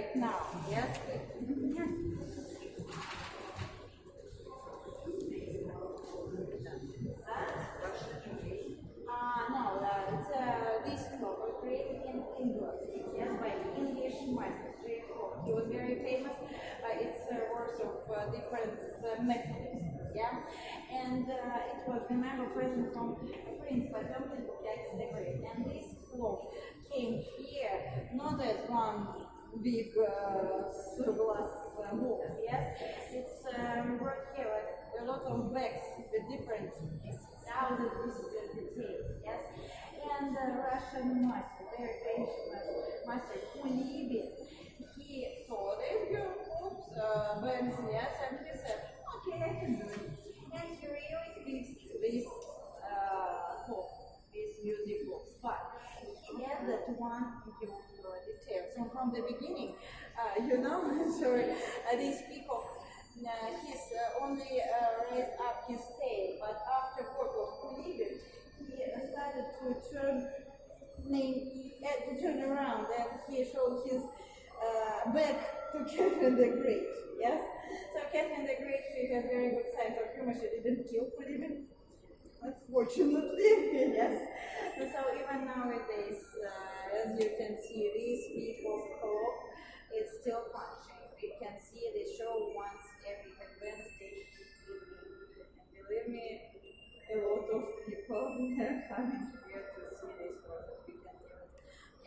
right now. Yes. No, it's this clock was created in England, yes, by English master. He was very famous by its works of different mechanisms, yeah. And it was, remember, present from Prince Potemkin the Great. And this clock came here not as one big glass box, yes. It's brought here like a lot of bags with different thousand details, yes. And the Russian master, very famous master, Kulibin, he saw this groups, bands, yes, and he said, okay, I can do it. And he really fixed this book, this music box, but he added one detail. So from the beginning, this peacock, he's only raised up his tail, but after work of Kulibin, he started to turn around, and he showed his back to Catherine the Great. Yes, so Catherine the Great, she has very good sense of humor. She didn't kill Kulibin, unfortunately. Yes, and so even nowadays, as you can see, these people's clock is still functioning. You can see they show once every Wednesday evening. And believe me, a lot of people are coming.